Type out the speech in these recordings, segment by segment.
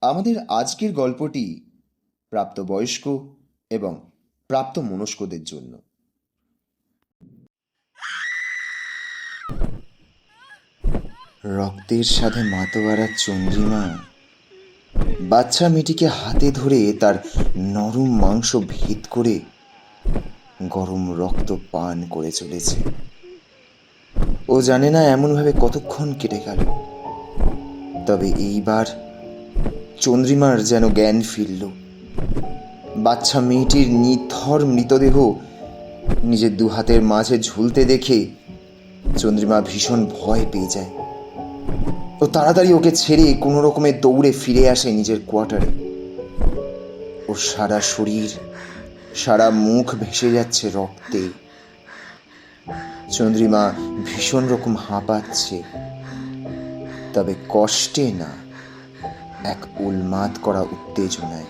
আমাদের আজকের গল্পটি প্রাপ্তবয়স্ক এবং প্রাপ্তমনস্কদের জন্য। রক্তের সাথে মাতোয়ারা চন্দ্রিমা বাচ্চা মেয়েটিকে হাতে ধরে তার নরম মাংস ভেদ করে গরম রক্ত পান করে চলেছে। ও জানে না এমনভাবে কতক্ষণ কেটে গেল। তবে এইবার চন্দ্রিমার যেন জ্ঞান ফিরল। বাচ্চা মেয়েটির নিথর মৃতদেহ নিজের দু হাতের মাঝে ঝুলতে দেখে চন্দ্রিমা ভীষণ ভয় পেয়ে যায়। ও তাড়াতাড়ি ওকে ছেড়ে কোনো রকমে দৌড়ে ফিরে আসে নিজের কোয়ার্টারে। ওর সারা শরীর, সারা মুখ ভেসে যাচ্ছে রক্তে। চন্দ্রিমা ভীষণ রকম হাঁপাচ্ছে, তবে কষ্টে না, এক উন্মাদ করা উত্তেজনায়।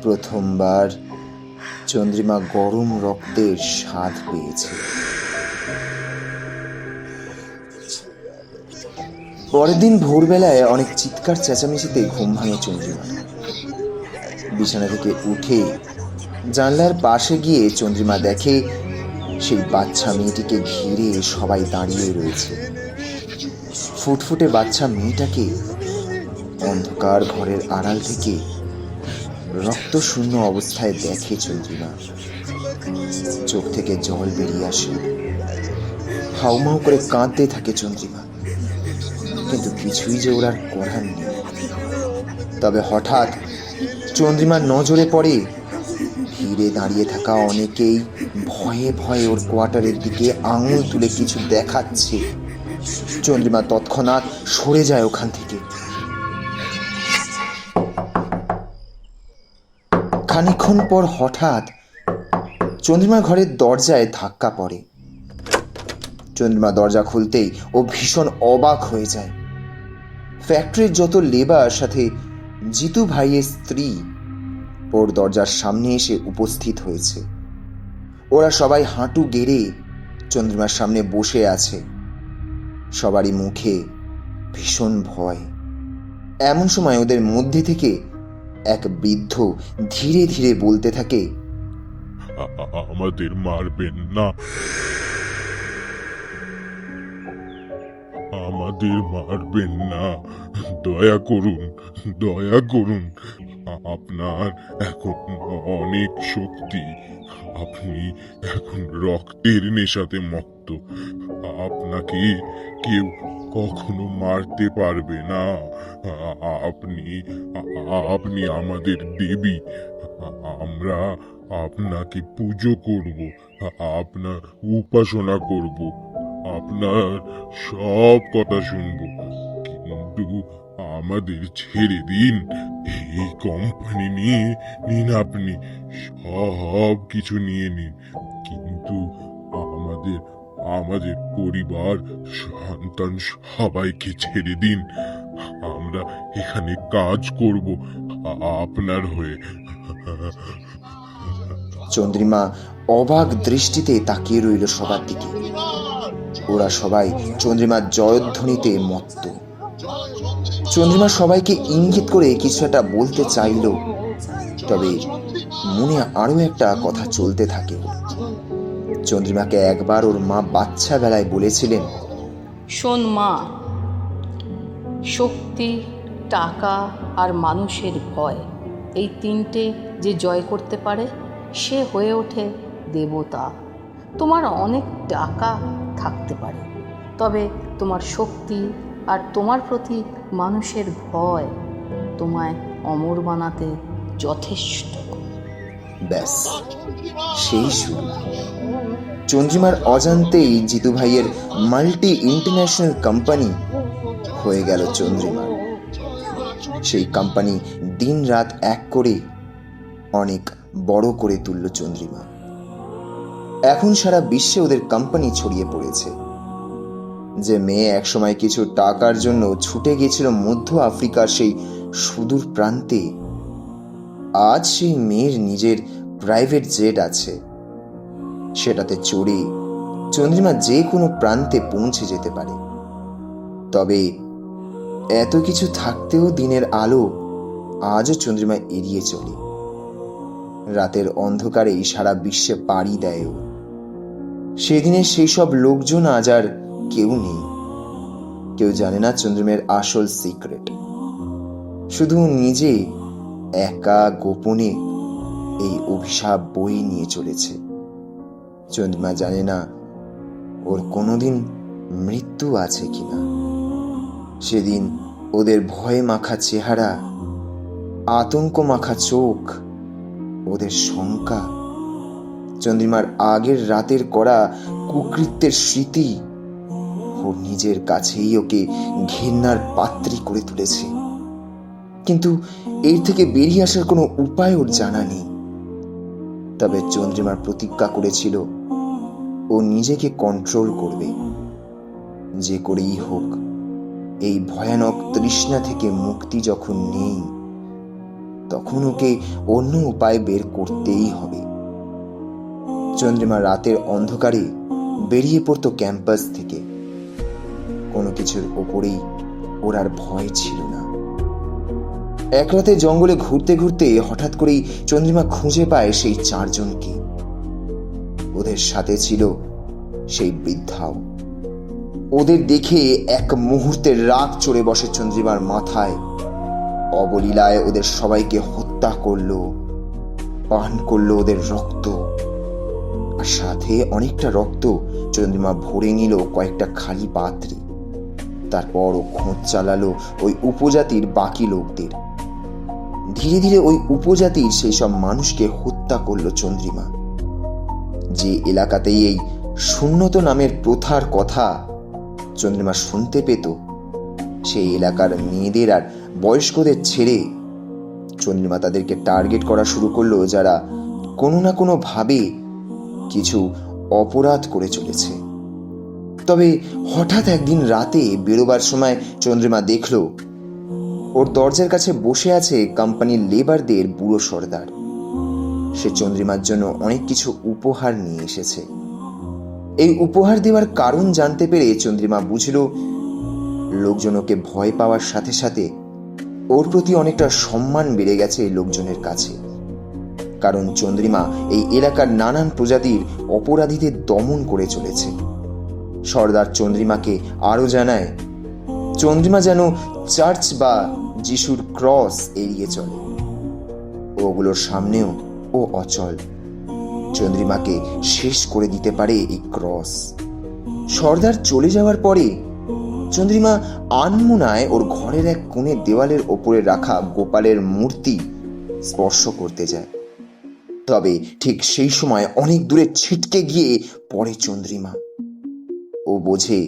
প্রথমবার চন্দ্রিমা গরম রক্তের স্বাদ পেয়েছে। পরের দিন ভোরবেলায় অনেক চিৎকার চেঁচামেচিতে ঘুম ভাঙে চন্দ্রিমা। বিছানা থেকে উঠে জানলার পাশে গিয়ে চন্দ্রিমা দেখে সেই বাচ্চা মেয়েটিকে ঘিরে সবাই দাঁড়িয়ে রয়েছে। ফুটফুটে বাচ্চা মেয়েটাকে অন্ধকার ঘরের আড়াল থেকে রক্তশূন্য অবস্থায় দেখে চন্দ্রিমা। চোখ থেকে জল বেরিয়ে আসে, হাউমাউ করে কাঁদতে থাকে চন্দ্রিমা। কিন্তু কিছুই যে ওর আর করার নেই। তবে হঠাৎ চন্দ্রিমার নজরে পড়ে ভিড়ে দাঁড়িয়ে থাকা অনেকেই ভয়ে ভয়ে ওর কোয়ার্টারের দিকে আঙুল তুলে কিছু দেখাচ্ছে। চন্দ্রিমা তৎক্ষণাৎ সরে যায় ওখান থেকে। খানিকক্ষণ পর হঠাৎ চন্দ্রিমার ঘরের দরজায় ধাক্কা পড়ে। চন্দ্রিমা দরজা খুলতেই ও ভীষণ অবাক হয়ে যায়। ফ্যাক্টরির যত লেবার, সাথে জিতু ভাইয়ের স্ত্রী ওর দরজার সামনে এসে উপস্থিত হয়েছে। ওরা সবাই হাঁটু গেড়ে চন্দ্রিমার সামনে বসে আছে। সবারই মুখে ভীষণ ভয়। এমন সময় ওদের মধ্যে থেকে এক বৃদ্ধ ধীরে ধীরে বলতে থাকে, আমাদের মারবেন না, আমাদের মারবেন না, দয়া করুন, দয়া করুন। আপনার এখন অনেক শক্তি, আপনি এখন রক্তের নেশাতে মত্ত। আপনাকে কেউ কখনো মারতে পারবে না। আপনি আপনি আমাদের দেবী। আমরা আপনাকে পুজো করব, আপনার উপাসনা করব, আপনার সব কথা শুনব। কিন্তু আমাদের ছেড়ে দিন। এই কোম্পানি নিয়ে নিন, আপনি সব কিছু নিয়ে নিন, কিন্তু আমাদের আমাদের পরিবার, সন্তান সবাইকে ছেড়ে দিন। আমরা এখানে কাজ করব আপনার হয়ে। চন্দ্রিমা অবাক দৃষ্টিতে তাকিয়ে রইল সবার দিকে। ওরা সবাই চন্দ্রিমার জয়ধ্বনিতে মত্ত। চন্দ্রিমা সবাইকে ইঙ্গিত করে কিছু একটা বলতে চাইল, তবে মনে আরো একটা কথা চলতে থাকে। চন্দ্রিমাকে একবার ওর মা বাচ্চা বেলায় বলেছিলেন, শোন মা, শক্তি, টাকা আর মানুষের ভয়, এই তিনটে যে জয় করতে পারে সে হয়ে ওঠে দেবতা। তোমার অনেক টাকা থাকতে পারে, তবে তোমার শক্তি আর তোমার প্রতি মানুষের ভয় তোমায় অমর বানাতে যথেষ্ট। ব্যাস সেই শুরু। চন্দ্রিমার অজান্তেই জিতু ভাইয়ের মাল্টি ইন্টারন্যাশনাল কোম্পানি হয়ে গেল চন্দ্রিমার। সেই কোম্পানি দিন রাত এক করে অনেক বড় করে তুলল চন্দ্রিমা। এখন সারা বিশ্বে ওদের কোম্পানি ছড়িয়ে পড়েছে। যে মেয়ে একসময় কিছু টাকার জন্য ছুটে গেছিল মধ্য আফ্রিকার সেই সুদূর প্রান্তে, আজ সেই মেয়ের নিজের প্রাইভেট জেট আছে। সেটাতে চড়ে চন্দ্রিমা যে কোনো প্রান্তে পৌঁছে যেতে পারে। তবে এত কিছু থাকতেও দিনের আলো আজও চন্দ্রিমা এড়িয়ে চলে। রাতের অন্ধকারেই সারা বিশ্বে পাড়ি দেয় ও। সেদিনের সেই সব লোকজন আজ আর কেউ নেই। কেউ জানে না চন্দ্রিমার আসল সিক্রেট। শুধু নিজে একা গোপনে এই অভিশাপ বয়ে নিয়ে চলেছে। চন্দ্রিমা জানে না ওর কোনোদিন মৃত্যু আছে কিনা। সেদিন ওদের ভয়ে মাখা চেহারা, আতঙ্ক মাখা চোখ, ওদের শঙ্কা, চন্দ্রিমার আগের রাতের করা কুকৃত্যের স্মৃতি ওর নিজের কাছেই ওকে ঘেন্নার পাত্রী করে তুলেছে। কিন্তু এর থেকে বেরিয়ে আসার কোনো উপায় ওর জানা নেই। তবে চন্দ্রিমার প্রতিজ্ঞা করেছিল ও নিজেকে কন্ট্রোল করবে। যে করেই হোক এই ভয়ানক তৃষ্ণা থেকে মুক্তি যখন নেই, তখন ওকে অন্য উপায় বের করতেই হবে। চন্দ্রিমা রাতের অন্ধকারে বেরিয়ে পড়তো ক্যাম্পাস থেকে। কোনো কিছুর ওপরেই ওর আর ভয় ছিল না। এক রাতে জঙ্গলে ঘুরতে ঘুরতে হঠাৎ করেই চন্দ্রিমা খুঁজে পায় সেই 4 জনকে। ওদের সাথে ছিল সেই বৃদ্ধাও। ওদের দেখে এক মুহূর্তের রাগ চড়ে বসে চন্দ্রিমার মাথায়। অবলীলায় ওদের সবাইকে হত্যা করলো, পান করলো ওদের রক্ত। আর সাথে অনেকটা রক্ত চন্দ্রিমা ভরে নিল কয়েকটা খালি পাত্রে। তারপর ও খোঁজ চালালো ওই উপজাতির বাকি লোকদের। ধীরে ধীরে ওই উপজাতির সেই সব মানুষকে হত্যা করলো চন্দ্রিমা। যে এলাকাতেই এই শূন্যত নামের প্রথার কথা চন্দ্রিমা শুনতে পেত, সেই এলাকার মেয়েদের আর বয়স্কদের ছেড়ে চন্দ্রিমা তাদেরকে টার্গেট করা শুরু করলো, যারা কোনো না কোনো ভাবে কিছু অপরাধ করে চলেছে। তবে হঠাৎ একদিন রাতে বেরোবার সময় চন্দ্রিমা দেখল ওর দরজার কাছে বসে আছে কোম্পানির লেবারদের বুড়ো সর্দার। সে চন্দ্রিমার জন্য অনেক কিছু উপহার নিয়ে এসেছে। এই উপহার দেওয়ার কারণ জানতে পেরে চন্দ্রিমা বুঝল লোকজন ওকে ভয় পাওয়ার সাথে সাথে ওর প্রতি অনেকটা সম্মান বেড়ে গেছে এই লোকজনের কাছে। কারণ চন্দ্রিমা এই এলাকার নানান প্রজাতির অপরাধীদের দমন করে চলেছে। সর্দার চন্দ্রিমাকে আরো জানায় চন্দ্রিমা যেন চার্চ বা যিশুর ক্রস এড়িয়ে চলে। ওগুলোর সামনেও ও অচল। চন্দ্রিমাকে শেষ করে দিতে পারে এই ক্রস। সর্দার চলে যাওয়ার পরে চন্দ্রিমা আনমনায় ওর ঘরের এক কোণে দেওয়ালের ওপরে রাখা গোপালের মূর্তি স্পর্শ করতে যায়। তবে ঠিক সেই সময় অনেক দূরে ছিটকে গিয়ে পড়ে চন্দ্রিমা। ও বোঝে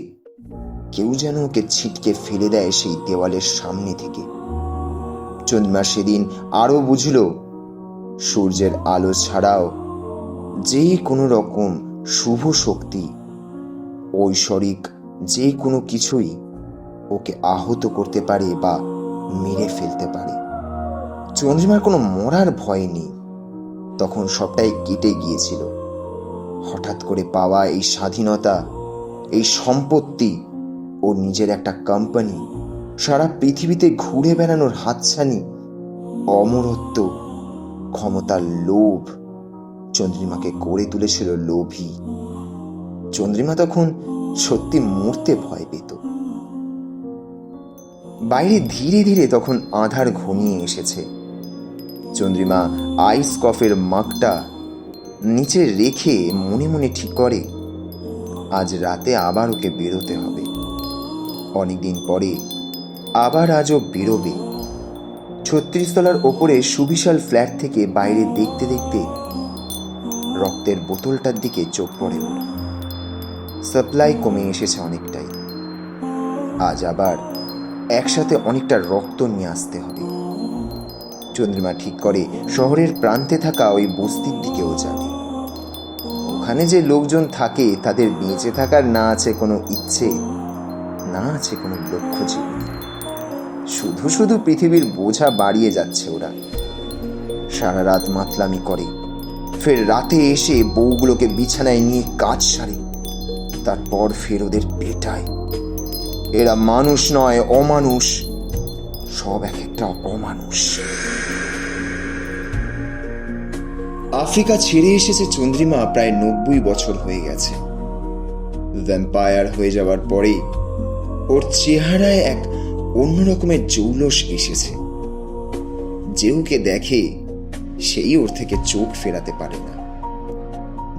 কেউ যেন ওকে ছিটকে ফেলে দেয় সেই দেওয়ালের সামনে থেকে। চন্দ্রিমা সেদিন আরো বুঝল সূর্যের আলো ছাড়াও যে কোনো রকম শুভ শক্তি, ঐশ্বরিক যে কোনো কিছুই ওকে আহত করতে পারে বা মেরে ফেলতে পারে। চন্দ্রিমার কোনো মরার ভয় নেই। তখন সবটাই কেটে গিয়েছিল। হঠাৎ করে পাওয়া এই স্বাধীনতা, এই সম্পত্তি, ও নিজের একটা কোম্পানি, সারা পৃথিবীতে ঘুরে বেড়ানোর হাতছানি, অমরত্ব, ক্ষমতার লোভ চন্দ্রিমাকে করে তুলেছিল লোভী। চন্দ্রিমা তখন সত্যি মরতে ভয় পেত। বাইরে ধীরে ধীরে তখন আঁধার ঘনিয়ে এসেছে। চন্দ্রিমা আইস কফের মাগটা নিচে রেখে মনে মনে ঠিক করে আজ রাতে আবার ওকে বেরোতে হবে। অনেকদিন পরে আবার আজও বেরোবে। 36 তলার ওপরে সুবিশাল ফ্ল্যাট থেকে বাইরে দেখতে দেখতে রক্তের বোতলটার দিকে চোখ পড়ে ওর। সাপ্লাই কমে এসেছে অনেকটাই। আজ আবার একসাথে অনেকটা রক্ত নিয়ে আসতে হবে। চন্দ্রিমা ঠিক করে শহরের প্রান্তে থাকা ওই বস্তির দিকেও যাবে। ওখানে যে লোকজন থাকে তাদের বেঁচে থাকার না আছে কোনো ইচ্ছে, না আছে কোনো লক্ষ্য জীবনে। শুধু শুধু পৃথিবীর বোঝা বাড়িয়ে যাচ্ছে ওরা। সারা রাত মাতলামি করে, ফের রাতে এসে বউগুলোকে বিছানায় নিয়ে কাজ সারে, তারপর ফের ওদের পেটায়। এরা মানুষ নয়, অমানুষ। সব এক একটা অমানুষ। আফ্রিকা ছেড়ে এসেছে চন্দ্রিমা প্রায় 90 বছর হয়ে গেছে। ভ্যাম্পায়ার হয়ে যাওয়ার পরে ওর চেহারায় এক অন্যরকমের জৌলস এসেছে। যে ওকে দেখে সেই ওর থেকে চোখ ফেরাতে পারে না।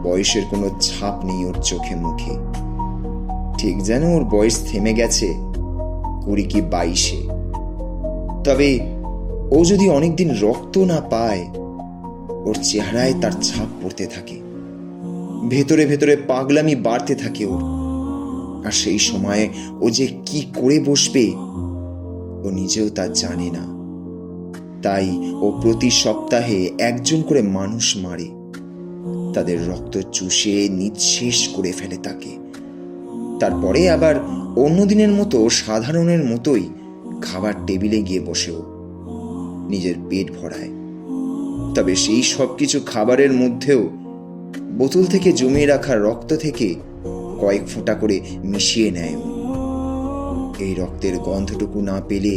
বয়সের কোনো ছাপ নেই ওর চোখে মুখে, ঠিক যেন ওর বয়স থেমে গেছে 20 কি 22-এ। তবে ও যদি অনেকদিন রক্ত না পায়, ওর চেহারায় তার ছাপ পড়তে থাকে। ভেতরে ভেতরে পাগলামি বাড়তে থাকে ওর। আর সেই সময়ে ও যে কি করে বসবে ও নিজেও তা জানে না। তাই ও প্রতি সপ্তাহে একজন করে মানুষ মারে, তাদের রক্ত চুষে নিঃশেষ করে ফেলে তাকে। তারপরে আবার অন্যদিনের মতো সাধারণের মতোই খাবার টেবিলে গিয়ে বসেও নিজের পেট ভরায়। তবে সেই সব কিছু খাবারের মধ্যেও বোতল থেকে জমিয়ে রাখা রক্ত থেকে কয়েক ফোঁটা করে মিশিয়ে নেয়। এই রক্তের গন্ধটুকু না পেলে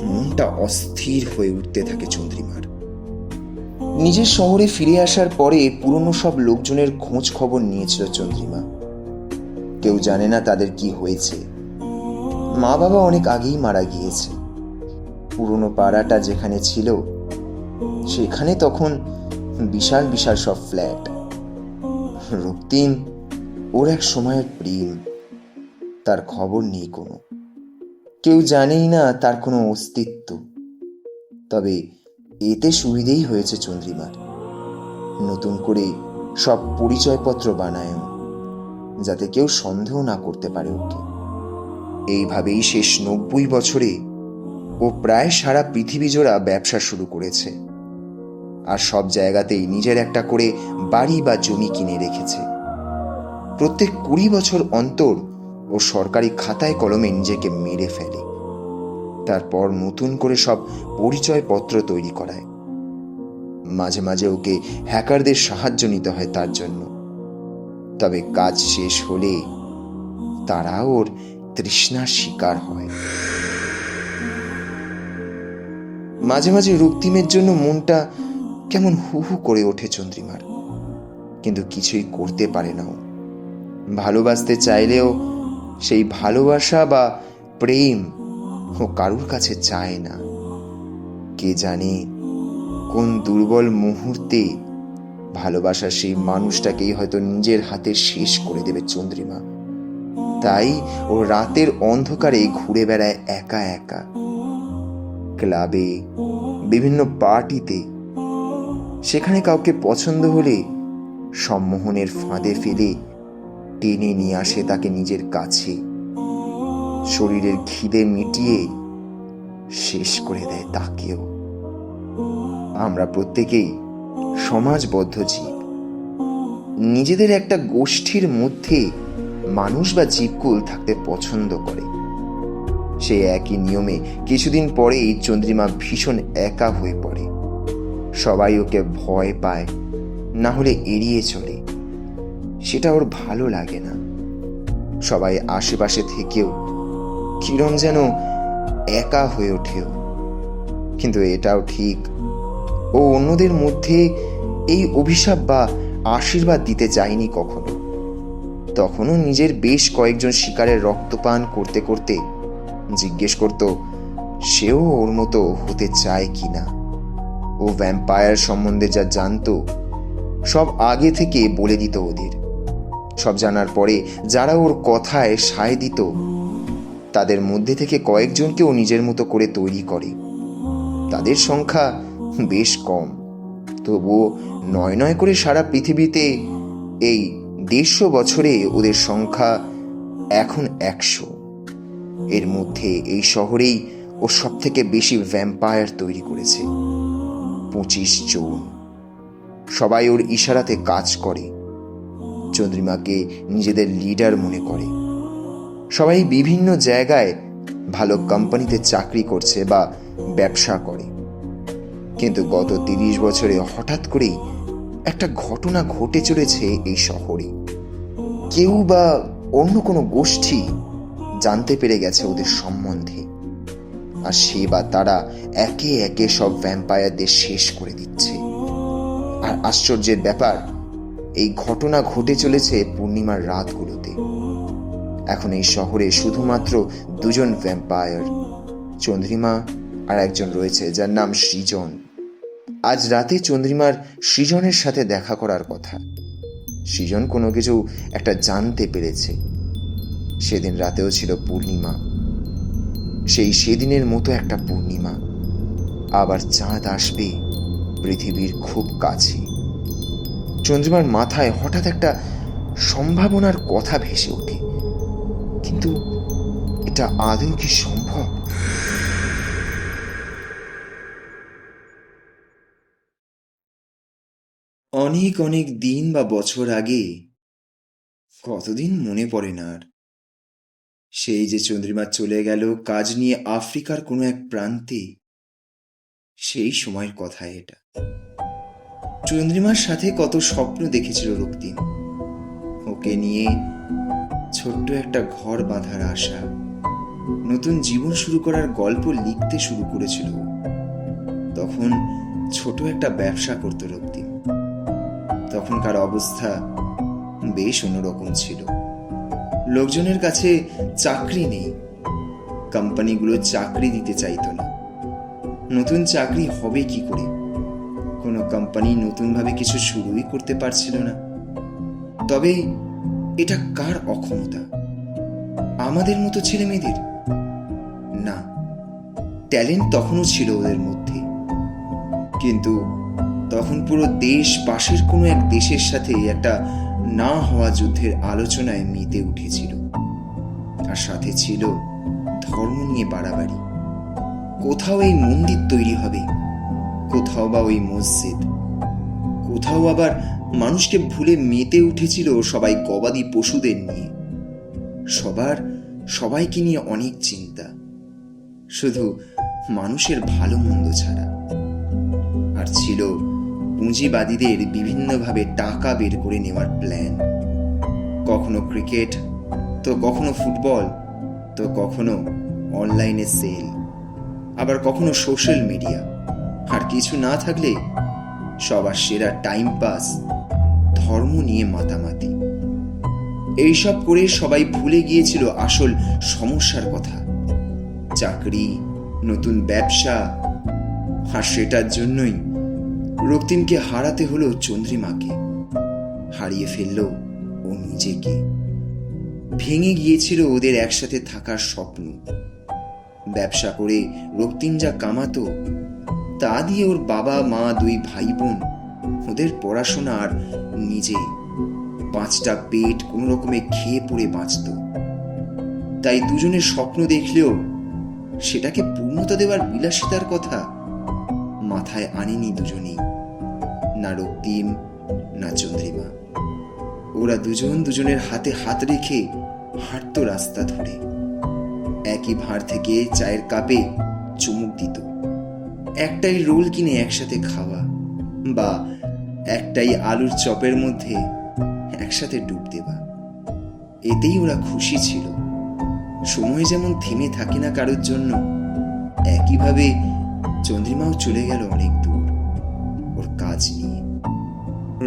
মনটা অস্থির হয়ে উঠতে থাকে চন্দ্রিমার। নিজের শহরে ফিরে আসার পরে পুরনো সব লোকজনের খোঁজ খবর নিয়েছিল চন্দ্রিমা। কেউ জানে না তাদের কি হয়েছে। মা বাবা অনেক আগেই মারা গিয়েছে। পুরনো পাড়াটা যেখানে ছিল সেখানে তখন বিশাল বিশাল সব ফ্ল্যাট। রক্তিম ওর এক সময়ের প্রেম, তার খবর নেই কোনো। কেউ জানেই না তার কোনো অস্তিত্ব। তবে এতে সুবিধেই হয়েছে চন্দ্রিমার। নতুন করে সব পরিচয়পত্র বানায় যাতে কেউ সন্দেহ না করতে পারে ওকে। এইভাবেই শেষ 90 বছরে ও প্রায় সারা পৃথিবী জোড়া ব্যবসা শুরু করেছে। আর সব জায়গাতেই নিজের একটা করে বাড়ি বা জমি কিনে রেখেছে। প্রত্যেক 20 বছর অন্তর ও সরকারি খাতায় কলমে নিজেকে মেরে ফেলে। তারপর নতুন করে সব পরিচয়পত্র তৈরি করায়। মাঝে মাঝে ওকে হ্যাকারদের সাহায্য নিতে হয় তার জন্য। তবে কাজ শেষ হলে তারা ওর তৃষ্ণার শিকার হয়। মাঝে মাঝে রক্তিমের জন্য মনটা কেমন হু হু করে ওঠে চন্দ্রিমার, কিন্তু কিছুই করতে পারে না ও। ভালোবাসতে চাইলেও সেই ভালোবাসা বা প্রেম ও কারুর কাছে চায় না। কে জানে কোন দুর্বল মুহূর্তে ভালোবাসা সেই মানুষটাকেই হয়তো নিজের হাতে শেষ করে দেবে চন্দ্রিমা। তাই ও রাতের অন্ধকারে ঘুরে বেড়ায় একা একা, ক্লাবে, বিভিন্ন পার্টিতে। সেখানে কাউকে পছন্দ হলে সম্মোহনের ফাঁদে ফেলে টেনে নিয়ে আসে তাকে নিজের কাছে। শরীরের খিদে মিটিয়ে শেষ করে দেয় তাকেও। আমরা প্রত্যেকেই সমাজবদ্ধ জীব। নিজেদের একটা গোষ্ঠীর মধ্যে মানুষ বা জীবকুল থাকতে পছন্দ করে। সেই একই নিয়মে কিছুদিন পরেই চন্দ্রিমা ভীষণ একা হয়ে পড়ে। সবাই ওকে ভয় পায়, না হলে এড়িয়ে চলে। সেটা ওর ভালো লাগে না। সবাই আশেপাশে থেকেও কিরণ যেন একা হয়ে ওঠেও। কিন্তু এটাও ঠিক, ও অন্যদের মধ্যে এই অভিশাপ বা আশীর্বাদ দিতে চায়নি কখনো। তখনও নিজের বেশ কয়েকজন শিকারের রক্তপান করতে করতে জিজ্ঞেস করত সেও ওর মতো হতে চায় কিনা। ও ভ্যাম্পায়ার সম্বন্ধে যা জানতো সব আগে থেকে বলে দিত ওদের। সব জানার পরে যারা ওর কথায় সায় দিত তাদের মধ্যে থেকে কয়েকজনকে ও নিজের মতো করে তৈরি করে। তাদের সংখ্যা বেশ কম, তবুও নয় নয় করে সারা পৃথিবীতে এই 150 বছরে ওদের সংখ্যা এখন 100। এর মধ্যে এই শহরেই ও সব থেকে বেশি ভ্যাম্পায়ার তৈরি করেছে, 25 জন। সবাই ওর ইশারাতে কাজ করে। চন্দ্রিমাকে নিজেদের লিডার মনে করে। সবাই বিভিন্ন জায়গায় ভালো কোম্পানিতে চাকরি করছে বা ব্যবসা করে। কিন্তু গত 30 বছরে হঠাৎ করেই একটা ঘটনা ঘটে চলেছে এই শহরে। কেউ বা অন্য কোনো গোষ্ঠী জানতে পেরে গেছে ওদের সম্বন্ধে। আর সে বা তারা একে একে সব ভ্যাম্পায়ারদের শেষ করে দিচ্ছে। আর আশ্চর্যের ব্যাপার, এই ঘটনা ঘটে চলেছে পূর্ণিমার রাতগুলোতে। এখন এই শহরে শুধুমাত্র দুজন ভ্যাম্পায়ার, চন্দ্রিমা আর একজন রয়েছে যার নাম সৃজন। আজ রাতে চন্দ্রিমার সৃজনের সাথে দেখা করার কথা। সৃজন কোনো কিছু একটা জানতে পেরেছে। সেদিন রাতেও ছিল পূর্ণিমা, সেদিনের মতো একটা পূর্ণিমা। আবার চাঁদ আসবে পৃথিবীর খুব কাছে। চন্দ্রিমার মাথায় হঠাৎ একটা সম্ভাবনার কথা ভেসে ওঠে, কিন্তু এটা আদৌ কি সম্ভব? অনেক অনেক দিন বা বছর আগে, কতদিন মনে পড়ে না আর, সেই যে চন্দ্রিমা চলে গেল কাজ নিয়ে আফ্রিকার কোনো এক প্রান্তে। সেই সময়ের কথা এটা। চন্দ্রিমার সাথে কত স্বপ্ন দেখেছিল রক্তিম। ওকে নিয়ে ছোট্ট একটা ঘর বাঁধার আশা, নতুন জীবন শুরু করার গল্প লিখতে শুরু করেছিল। তখন ছোট একটা ব্যবসা করত রক্তিম। তখনকার অবস্থা বেশ অন্যরকম ছিল। লোকজনের কাছে চাকরি নেই, কোম্পানিগুলো চাকরি দিতে চাইতো না। নতুন চাকরি হবে কি করে? কোনো কোম্পানি নতুনভাবে কিছু শুরুই করতে পারছিল না। তবে এটা কার অক্ষমতা? আমাদের মতো ছেলে মেয়েদের? না, ট্যালেন্ট তখনও ছিল ওদের মধ্যে, কিন্তু তখন পুরো দেশ পাশের কোনো এক দেশের সাথে একটা না হওয়া যুদ্ধের আলোচনায় মেতে উঠেছিল। আর সাথে ছিল ধর্ম নিয়ে বাড়াবাড়ি। কোথাও এই মন্দির তৈরি হবে, কোথাও বা ওই মসজিদ, কোথাও আবার মানুষকে ভুলে মেতে উঠেছিল সবাই গবাদি পশুদের নিয়ে। সবাইকে নিয়ে অনেক চিন্তা, শুধু মানুষের ভালো মন্দ ছাড়া। আর ছিল পুঁজিবাদীদের বিভিন্নভাবে টাকা বের করে নেওয়ার প্ল্যান। কখনো ক্রিকেট, তো কখনো ফুটবল, তো কখনো অনলাইনে সেল, আবার কখনো সোশ্যাল মিডিয়া। আর কিছু না থাকলে সবার সেরা টাইম পাস ধর্ম নিয়ে মাতামাতি। এইসব করে সবাই ভুলে গিয়েছিল আসল সমস্যার কথা, চাকরি, নতুন ব্যবসা। আর সেটার জন্যই রক্তিমকে হারাতে হলো চন্দ্রিমাকে। হারিয়ে ফেলল ও নিজেকে। ভেঙে গিয়েছিল ওদের একসাথে থাকার স্বপ্ন। ব্যবসা করে রক্তিম যা কামাতো তা দিয়ে ওর বাবা মা, দুই ভাই বোন, ওদের পড়াশোনা আর নিজে 5টা পেট কোনো রকমে খেয়ে পড়ে বাঁচত। তাই দুজনের স্বপ্ন দেখলেও সেটাকে পূর্ণতা দেওয়ার বিলাসিতার কথা মাথায় আনেনি দুজনেই, না রক্তিম না চন্দ্রিমা। ওরা দুজন দুজনের হাতে হাত রেখে হাঁটতো রাস্তা ধরে। একই ভাঁড় থেকে চায়ের কাপে চুমুক দিত, একটাই রোল কিনে একসাথে খাওয়া, বা একটাই আলুর চপের মধ্যে একসাথে ডুব দেওয়া। এতেই ওরা খুশি ছিল। সময় যেমন থেমে থাকে না কারোর জন্য, একইভাবে চন্দ্রিমাও চলে গেল অনেক দূর ওর কাজ নিয়ে।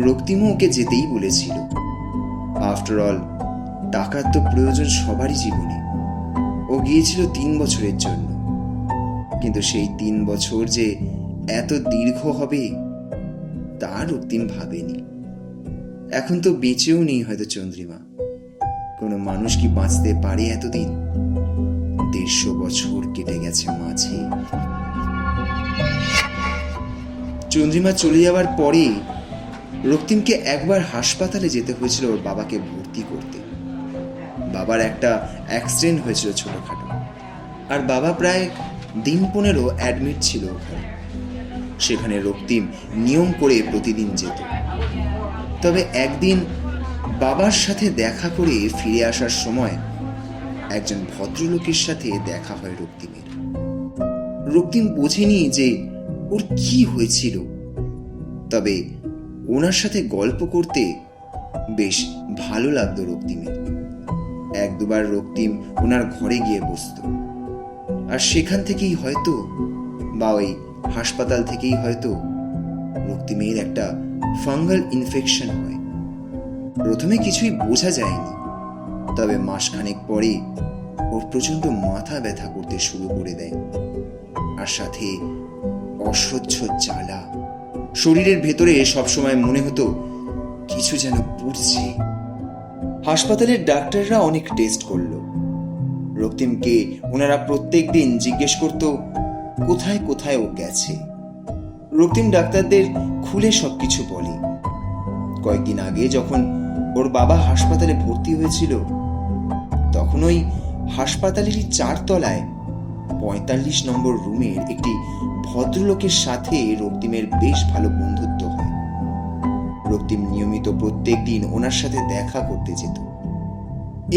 রক্তিমও ওকে যেতেই বলেছিল। আফটার অল টাকার তো প্রয়োজন সবারই জীবনে। ও গিয়েছিল 3 বছরের জন্য, কিন্তু সেই 3 বছর যে এত দীর্ঘ হবে তা রক্তিম ভাবেনি। এখন তো বেঁচেও নেই হয়তো চন্দ্রিমা। কোনো মানুষ কি বাঁচতে পারে এতদিন? 150 বছর কেটে গেছে মাঝে। চন্দ্রিমা চলে যাওয়ার পরে রক্তিমকে একবার হাসপাতালে যেতে হয়েছিল ওর বাবাকে ভর্তি করতে। বাবার একটা অ্যাক্সিডেন্ট হয়েছিল ছোটখাটো, আর বাবা প্রায় 15 দিন অ্যাডমিট ছিল ওখানে। সেখানে রক্তিম নিয়ম করে প্রতিদিন যেত। তবে একদিন বাবার সাথে দেখা করে ফিরে আসার সময় একজন ভদ্রলোকের সাথে দেখা হয় রক্তিমের। রক্তিম বোঝেনি যে ওর কি হয়েছিল, তবে ওনার সাথে গল্প করতে বেশ ভালো লাগতো রক্তিমের। 1-2 বার রক্তিম ওনার ঘরে গিয়ে বসত। আর সেখান থেকেই হয়তো, বা ওই হাসপাতাল থেকেই হয়তো রক্তিমের একটা ফাঙ্গাল ইনফেকশন হয়। প্রথমে কিছুই বোঝা যায়নি, তবে মাসখানেক পরে ওর প্রচন্ড মাথা ব্যথা করতে শুরু করে দেয়, আর সাথে অসহ্য জ্বালা। শরীরের ভেতরে সবসময় মনে হতো কিছু যেন পুড়ছে। হাসপাতালের ডাক্তাররা অনেক টেস্ট করলো। রক্তিমকে ওনারা প্রত্যেক দিন জিজ্ঞেস করত কোথায় কোথায় ও গেছে। রক্তিম ডাক্তারদের খুলে সবকিছু বলে। কয়েকদিন আগে যখন ওর বাবা হাসপাতালে ভর্তি হয়েছিল, তখন ওই হাসপাতালেরই 4 তলায় 45 নম্বর রুমের একটি ভদ্রলোকের সাথে রক্তিমের বেশ ভালো বন্ধুত্ব হয়। রক্তিম নিয়মিত প্রত্যেক দিন ওনার সাথে দেখা করতে যেত।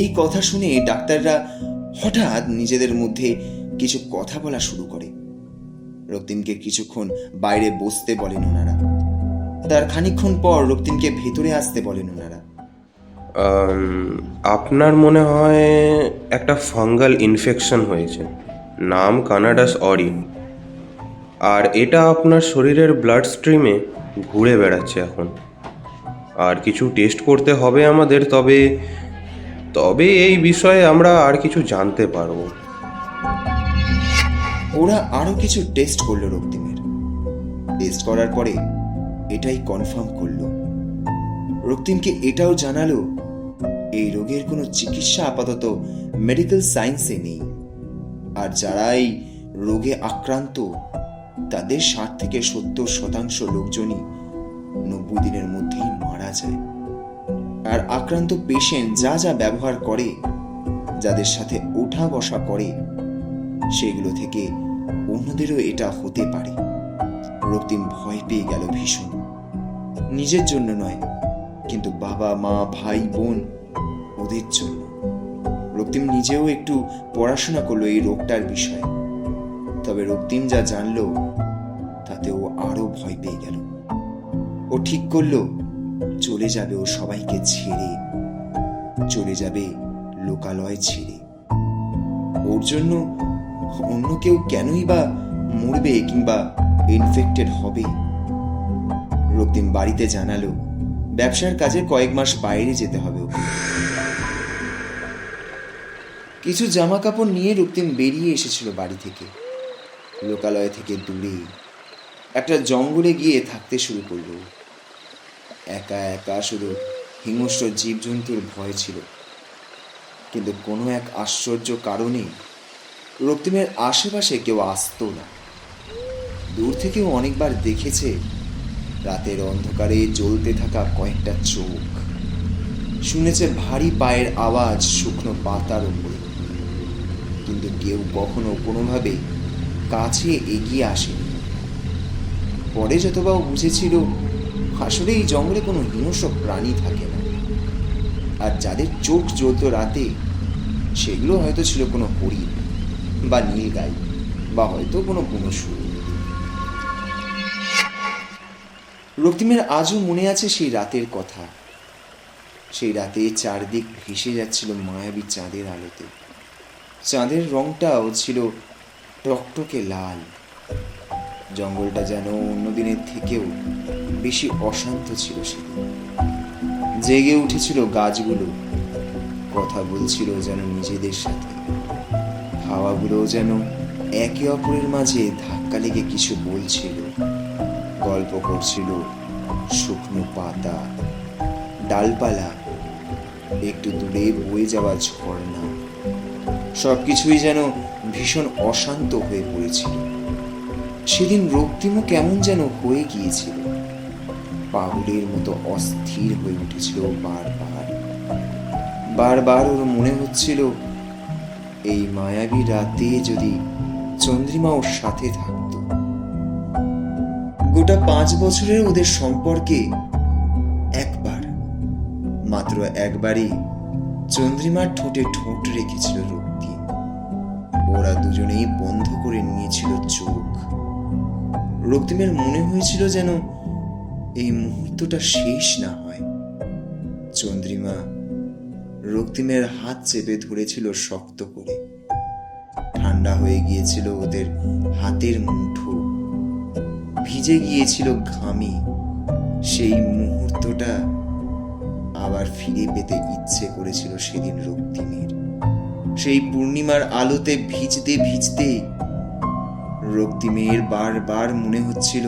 এই কথা শুনে ডাক্তাররা হঠাৎ নিজেদের মধ্যে কিছু কথা বলা শুরু করে। রক্তিমকে কিছুক্ষণ বাইরে বসতে বলেন ওনারা। তার খানিকক্ষণ পর রক্তিমকে ভেতরে আসতে বলেন ওনারা। আপনার মনে হয় একটা ফাঙ্গাল ইনফেকশন হয়েছে, নাম কানাডাস অরি, আর এটা আপনার শরীরের ব্লাড স্ট্রিমে ঘুরে বেড়াচ্ছে এখন। আর কিছু টেস্ট করতে হবে আমাদের, তবে এই বিষয়ে আমরা আর কিছু জানতে পারবো। ওরা আরো কিছু টেস্ট করলো রক্তিমের। টেস্ট করার পরে এটাই কনফার্ম করলো। রক্তিমকে এটাও জানালো এই রোগের কোনো চিকিৎসা আপাতত মেডিকেল সায়েন্সে নেই, আর যারা এই রোগে আক্রান্ত তাদের 60 থেকে 70% লোকজনই 90 দিনের মধ্যেই মারা যায়। আর আক্রান্ত পেশেন্ট যা যা ব্যবহার করে, যাদের সাথে ওঠা বসা করে, সেগুলো থেকে অন্যদেরও এটা হতে পারে। রক্তিম ভয় পেয়ে গেল ভীষণ। নিজের জন্য নয়, কিন্তু বাবা মা ভাই বোন ওদের জন্য। রক্তিম নিজেও একটু পড়াশোনা করলো এই রোগটার বিষয়ে, তবে রক্তিম যা জানলো তাতে ও আরো ভয় পেয়ে গেল। ও ঠিক করলো চলে যাবে ও সবাইকে ছেড়ে, চলে যাবে লোকালয় ছেড়ে। ওর জন্য অন্য কেউ কেনই বা মরবে কিংবা ইনফেক্টেড হবে। রক্তিম বাড়িতে জানালো ব্যবসার কাজে কয়েক মাস বাইরে যেতে হবে ওকে। কিছু জামা কাপড় নিয়ে রক্তিম বেরিয়ে এসেছিল বাড়ি থেকে। লোকালয় থেকে দূরে একটা জঙ্গলে গিয়ে থাকতে শুরু করলো। একা একা, শুধু হিংস্র জীবজন্তুর ভয় ছিল। কিন্তু কোনো এক আশ্চর্য কারণে রক্তিমের আশেপাশে কেউ আসতো না। দূর থেকেও অনেকবার দেখেছে রাতের অন্ধকারে জ্বলতে থাকা কয়েকটা চোখ, শুনেছে ভারী পায়ের আওয়াজ শুকনো পাতার উপরে, কিন্তু কেউ কখনো কোনোভাবে কাছে এগিয়ে আসেনি। পরে যতবা বুঝেছিল আসলে এই জঙ্গলে কোনো হিংস্র প্রাণী থাকে না, আর যাদের চোখ জ্বলত রাতে সেগুলো হয়তো ছিল কোনো হরিণ বা নীলগাই বা হয়তো কোনো বুনো শুঁড়। রক্তিমের আজও মনে আছে সেই রাতের কথা। সেই রাতে চারদিক ভেসে যাচ্ছিল মায়াবী চাঁদের আলোতে। চাঁদের রংটাও ছিল টকটকে লাল। জঙ্গলটা যেন অন্য দিনের থেকেও বেশি অশান্ত ছিল সেদিন। জেগে উঠেছিল গাছগুলো, কথা বলছিল যেন নিজেদের সাথে। হাওয়াগুলো যেন একে অপরের মাঝে ধাক্কা লেগে কিছু বলছিল, গল্প করছিল। শুকনো পাতা, ডালপালা, একটু দূরে বয়ে যাওয়া ঝর্ণা, সবকিছুই যেন ভীষণ অশান্ত হয়ে পড়েছিল। সেদিন রক্তিমও কেমন যেন হয়ে গিয়েছিল, পাগলের মতো অস্থির হয়ে উঠেছিল। বারবার বারবার ওর মনে হচ্ছিল এই মায়াবী রাতে যদি চন্দ্রিমা ওর সাথে থাকতো। গোটা 5 বছরের ওদের সম্পর্কে একবার, মাত্র একবারই চন্দ্রিমার ঠোঁটে ঠোঁট রেখেছিল রক্তিম। ওরা দুজনেই বন্ধ করে নিয়েছিল চোখ। রক্তিমের মনে হয়েছিল যেন এই মুহূর্তটা শেষ না হয়। চন্দ্রিমা রক্তিমের হাত চেপে ধরেছিল শক্ত করে। ঠান্ডা ঠান্ডা হয়ে গিয়েছিল ওদের হাতের মুঠো, ভিজে গিয়েছিল ঘামে। সেই মুহূর্তটা আবার ফিরে পেতে ইচ্ছে করেছিল সেদিন রক্তিমের। সেই পূর্ণিমার আলোতে ভিজতে ভিজতে রক্তিমের বারবার মনে হচ্ছিল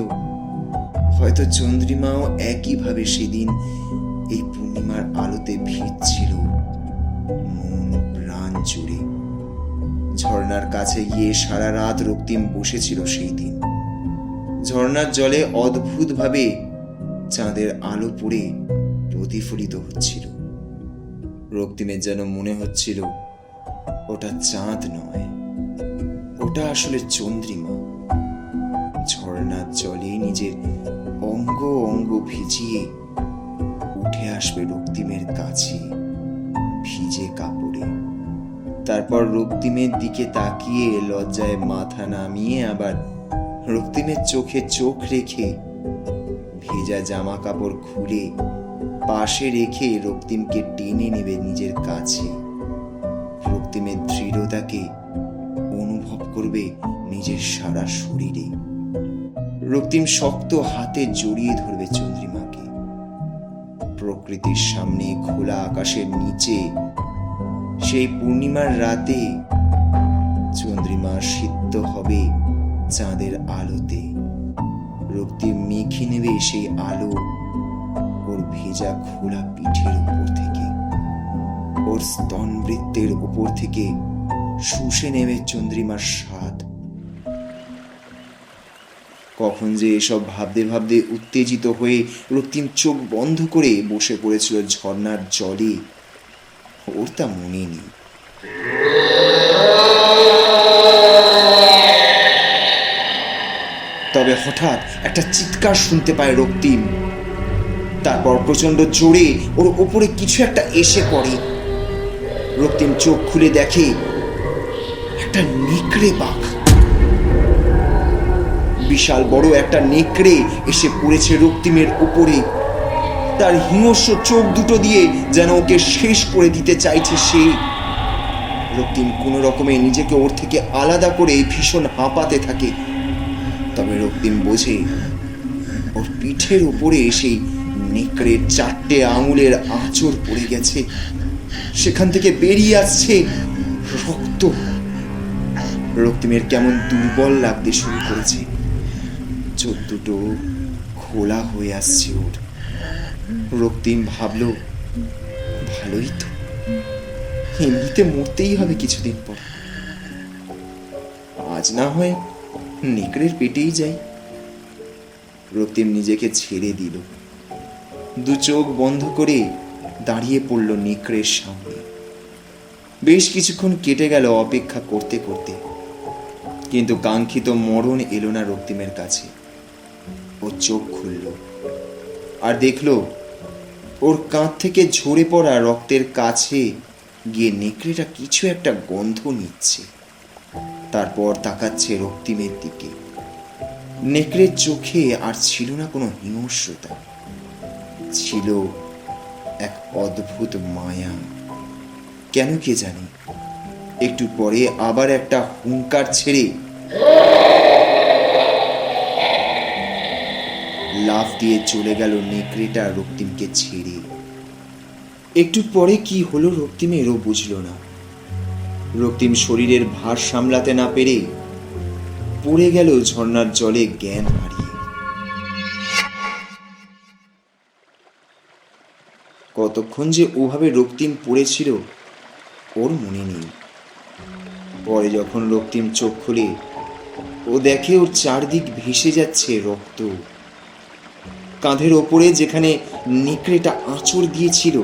হয়তো চন্দ্রিমাও একইভাবে সেদিন এই পূর্ণিমার আলোতে ভিজছিল মন প্রাণ জুড়ে। ঝর্ণার কাছে গিয়ে সারা রাত রক্তিম বসেছিল সেই দিন। ঝর্ণার জলে অদ্ভুতভাবে চাঁদের আলো পড়ে প্রতিফলিত হচ্ছিল। রক্তিমের যেন মনে হচ্ছিল ওটা চাঁদ নয়, ওটা আসলে চন্দ্রিমা। ঝর্ণার জলে নিজের অঙ্গ অঙ্গ ভিজিয়ে উঠে আসবে রক্তিমের কাছে ভিজে কাপড়ে। তারপর রক্তিমের দিকে তাকিয়ে লজ্জায় মাথা নামিয়ে আবার রক্তিমের চোখে চোখ রেখে ভেজা জামা কাপড় খুলে পাশে রেখে রক্তিমকে টেনে নেবে নিজের কাছে। রক্তিমের দৃঢ়তাকে অনুভব করবে নিজের সারা শরীরে। রক্তিম শক্ত হাতে জড়িয়ে ধরবে চন্দ্রিমাকে। প্রকৃতির সামনে খোলা আকাশের নিচে সেই পূর্ণিমার রাতে চন্দ্রিমা সিদ্ধ হবে চাঁদের আলোতে। রক্তিম মেখে নেবে সেই আলো ওর ভেজা খোলা পিঠের উপর থেকে, ওর স্তনবৃত্তের উপর থেকে শুষে নেবে চন্দ্রিমার স্বাদ। কখন যে এসব ভাবতে ভাবতে উত্তেজিত হয়ে রক্তিম চোখ বন্ধ করে বসে পড়েছিল ঝর্ণার জলে, ওর তা মনে নেই। তবে হঠাৎ একটা চিৎকার শুনতে পায় রক্তিম। তারপর প্রচন্ড জোরে ওর ওপরে কিছু একটা এসে পড়ে। রক্তিম চোখ খুলে দেখে একটা নেকড়ে বাঘ, বিশাল বড় একটা নেকড়ে এসে পড়েছে রক্তিমের উপরে। তার হিংস্র চোখ দুটো দিয়ে যেন ওকে শেষ করে দিতে চাইছে সে। রক্তিম কোনো রকমে নিজেকে ওর থেকে আলাদা করে ভীষণ হাঁপাতে থাকে। তবে রক্তিম বোঝে ওর পিঠের উপরে সেই নেকড়ের 4টে আঙুলের আঁচড় পড়ে গেছে, সেখান থেকে বেরিয়ে আসছে রক্ত। রক্তিমের কেমন দুর্বল লাগতে শুরু করেছে, চোখ দুটো খোলা হয়ে আসছে ওর। রক্তিম ভাবল, ভালোই তো, এমনিতে মরতেই হবে কিছুদিন পর, আজ না হয় নেকড়ের পেটেই যাই। রক্তিম নিজেকে ছেড়ে দিল, দু চোখ বন্ধ করে দাঁড়িয়ে পড়ল নেকড়ের সামনে। বেশ কিছুক্ষণ কেটে গেল অপেক্ষা করতে করতে, কিন্তু কাঙ্ক্ষিত মরণ এলো না রক্তিমের কাছে। ও চোখ খুলল আর দেখল ওর কাঁধ থেকে ঝরে পড়া রক্তের কাছে গিয়ে নেকড়েটা কিছু একটা গন্ধ নিচ্ছে। তারপর তাকাচ্ছে রক্তিমের দিকে। নেকড়ের চোখে আর ছিল না কোনো হিংস্রতা, ছিল এক অদ্ভুত মায়া। কেন কে জানি একটু পরে আবার একটা হুঙ্কার ছেড়ে লাফ দিয়ে চলে গেল নেকড়েটা রক্তিমকে ছেড়ে। একটু পরে কি হলো রক্তিমেরও বুঝল না। রক্তিম শরীরের ভার সামলাতে না পেরে পড়ে গেল ঝর্ণার জলে জ্ঞান হারিয়ে। কতক্ষণ যে ওভাবে রক্তিম পড়েছিল ওর মনে নেই। পরে যখন রক্তিম চোখ খুলে ও দেখে ওর চারদিক ভেসে যাচ্ছে রক্ত। কাঁধের ওপরে যেখানে নেকড়েটা আঁচড় দিয়েছিল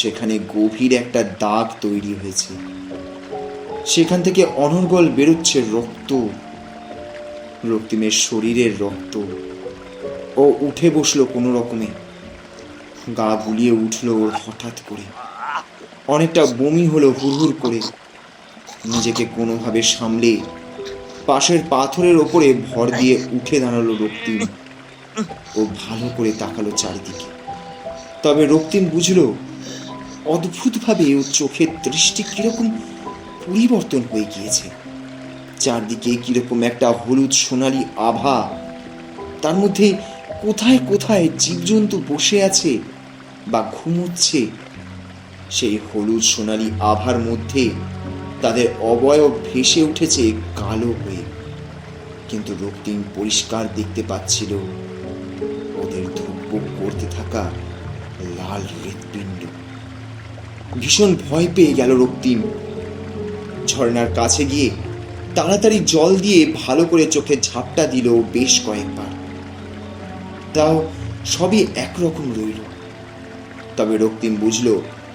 সেখানে গভীর একটা দাগ তৈরি হয়েছে, সেখান থেকে অনর্গল বেরোচ্ছে রক্ত, রক্তিমের শরীরের রক্ত। ও উঠে বসলো কোনো রকমে, গা গুলিয়ে উঠলো ওর হঠাৎ করে, অনেকটা বমি হলো হুড়হুড় করে। নিজেকে কোনোভাবে সামলে পাশের পাথরের ওপরে ভর দিয়ে উঠে দাঁড়ালো রক্তিম। ও ভালো করে তাকালো চারিদিকে, তবে রক্তিম বুঝলো অদ্ভুতভাবে ওর চোখের দৃষ্টি কিরকম পরিবর্তন হয়ে গিয়েছে। চারদিকে কিরকম একটা হলুদ সোনালি আভা, তার মধ্যে কোথায় কোথায় জীবজন্তু বসে আছে বা ঘুমোচ্ছে। সেই হলুদ সোনালি আভার মধ্যে তাদের অবয়ব ভেসে উঠেছে কালো হয়ে, কিন্তু রক্তিম পরিষ্কার দেখতে পাচ্ছিল ওদের ধুকপুক করতে থাকা লাল হৃৎপিণ্ড। ভীষণ ভয় পেয়ে গেল রক্তিম। ঝর্ণার কাছে গিয়ে তাড়াতাড়ি জল দিয়ে ভালো করে চোখে ঝাপটা দিল বেশ কয়েকবার। তাও সবই একরকম রইল। তবে রক্তিম বুঝল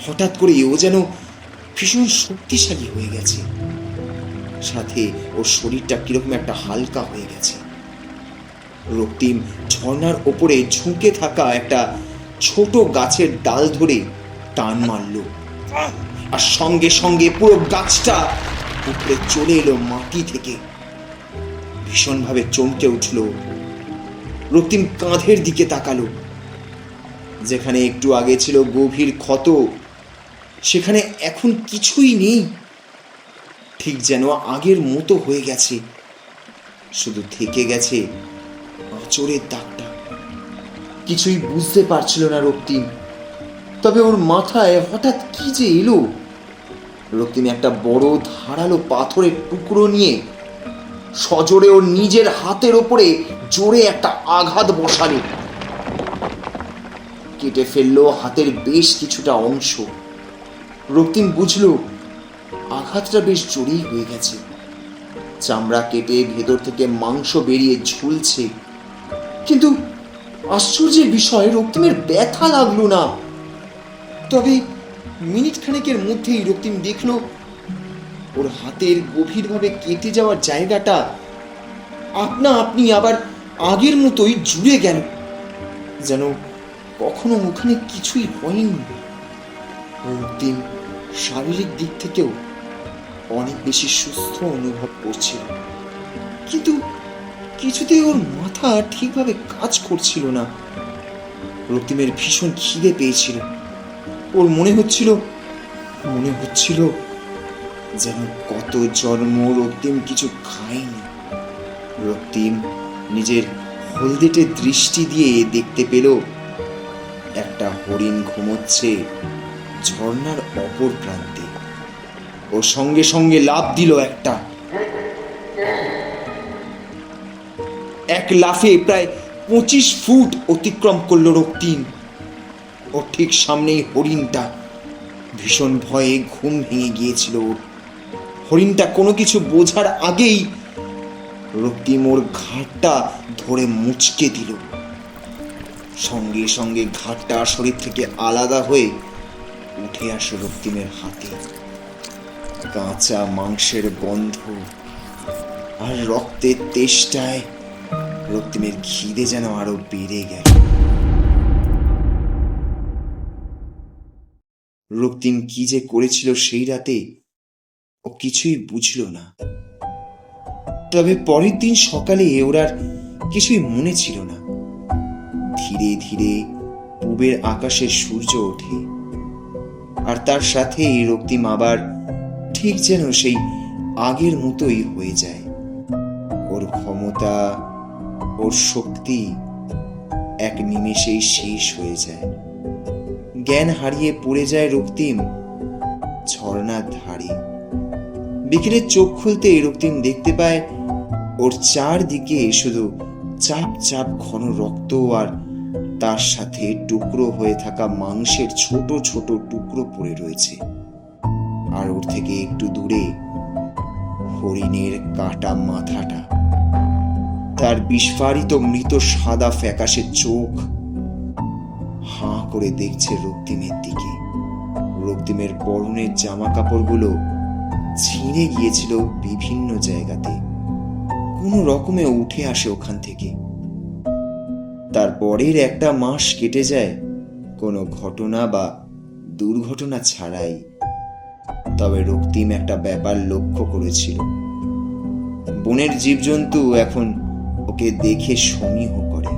হঠাৎ করে ও যেন ভীষণ শক্তিশালী হয়ে গেছে, সাথে ওর শরীরটা কিরকম একটা হালকা হয়ে গেছে। রক্তিম ঝর্ণার ওপরে ঝুঁকে থাকা একটা ছোট গাছের ডাল ধরে টান মারল, আর সঙ্গে সঙ্গে পুরো গাছটা উপরে চলে এলো মাটি থেকে। ভীষণভাবে চমকে উঠল। রক্তিম কাঁধের দিকে তাকালো। যেখানে একটু আগে ছিল গভীর ক্ষত, সেখানে এখন কিছুই নেই, ঠিক যেন আগের মতো হয়ে গেছে। শুধু থেকে গেছে আঁচড়ের দাগটা। কিছুই বুঝতে পারছিল না রক্তিম। তবে ওর মাথায় হঠাৎ কি যে এলো। রক্তিম একটা বড় ধারালো পাথরের টুকরো নিয়ে সজোরে ওর নিজের হাতের ওপরে জোরে একটা আঘাত বসালো। কেটে ফেললো হাতের বেশ কিছুটা অংশ। রক্তিম বুঝলো আঘাতটা বেশ জোরেই হয়ে গেছে। চামড়া কেটে ভেতর থেকে মাংস বেরিয়ে ঝুলছে, কিন্তু আশ্চর্যের বিষয় রক্তিমের ব্যথা লাগলো না। তবে মিনিট খানেকের মধ্যেই রক্তিম দেখলো ওর হাতের গভীরভাবে কেটে যাওয়ার জায়গাটা আপনা আপনি আবার আগের মতোই জুড়ে গেল, যেন কখনো ওখানে কিছুই হয়নি। রক্তিম শারীরিক দিক থেকেও অনেক বেশি সুস্থ অনুভব করছিল, কিন্তু কিছুতেই ওর মাথা ঠিকভাবে কাজ করছিল না। রক্তিমের ভীষণ খিদে পেয়েছিল। ওর মনে হচ্ছিল যেন কত জন্ম রক্তিম কিছু খায়নি। রক্তিম নিজের হলদেটে দৃষ্টি দিয়ে দেখতে পেল একটা হরিণ ঘুমোচ্ছে ঝর্ণার অপর প্রান্তে। ও সঙ্গে সঙ্গে লাফ দিল একটা। এক লাফে প্রায় 25 ফুট অতিক্রম করলো রক্তিম। ওর ঠিক সামনেই হরিণটা। ভীষণ ভয়ে ঘুম ভেঙে গিয়েছিল ওর। হরিণটা কোনো কিছু বোঝার আগেই রক্তিম ওর ঘাড়টা ধরে মুচকে দিল। সঙ্গে সঙ্গে ঘাড়টা শরীর থেকে আলাদা হয়ে উঠে আসে রক্তিমের হাতে। কাঁচা মাংসের গন্ধ আর রক্তের তেষ্টায় রক্তিমের খিদে যেন আরো বেড়ে গেল। রক্তিম কি যে করেছিল সেই রাতে ও কিছুই বুঝল না। তবে পরের দিন সকালে ওর আর কিছুই মনে ছিল না। ধীরে ধীরে পূবের আকাশে সূর্য ওঠে, আর তার সাথে রক্তিম আবার ঠিক যেন সেই আগের মতোই হয়ে যায়। ওর ক্ষমতা, ওর শক্তি এক নিমেষেই শেষ হয়ে যায়। জ্ঞান হারিয়ে পড়ে যায় রক্তিম ঝর্ণার ধারে। বিকেলে চোখ খুলতে রক্তিম দেখতে পায় ওর চারদিকে শুধু চাপ চাপ ঘন রক্ত, আর তার সাথে টুকরো হয়ে থাকা মাংসের ছোট ছোট টুকরো পড়ে রয়েছে। আর ওর থেকে একটু দূরে হরিণের কাটা মাথাটা, তার বিস্ফারিত মৃত সাদা ফ্যাকাশে চোখ হাঁ করে দেখছে রক্তিমের দিকে। রক্তিমের পরনের জামা কাপড়গুলো ছিঁড়ে গিয়েছিল বিভিন্ন জায়গাতে, কোনো রকমে উঠে আসে ওখান থেকে। তারপরের একটা মাস কেটে যায় কোনো ঘটনা বা দুর্ঘটনা ছাড়াই। তবে রক্তিম একটা ব্যাপার লক্ষ্য করেছিল, বনের জীবজন্তু এখন ওকে দেখে সমীহ করে।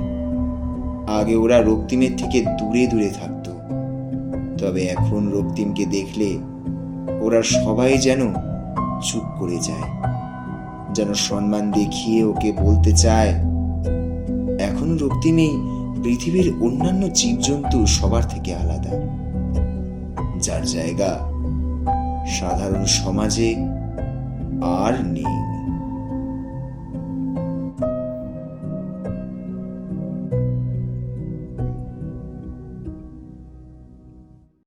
আগে ওরা রক্তিমের থেকে দূরে দূরে থাকতো, তবে এখন রক্তিমকে দেখলে ওরা সবাই যেন চুপ করে যায়, যেন সম্মান দেখিয়ে ওকে বলতে চায় এখনো রক্তিমই পৃথিবীর অন্যান্য জীবজন্তু সবার থেকে আলাদা, যার জায়গা সাধারণ সমাজে আর নেই।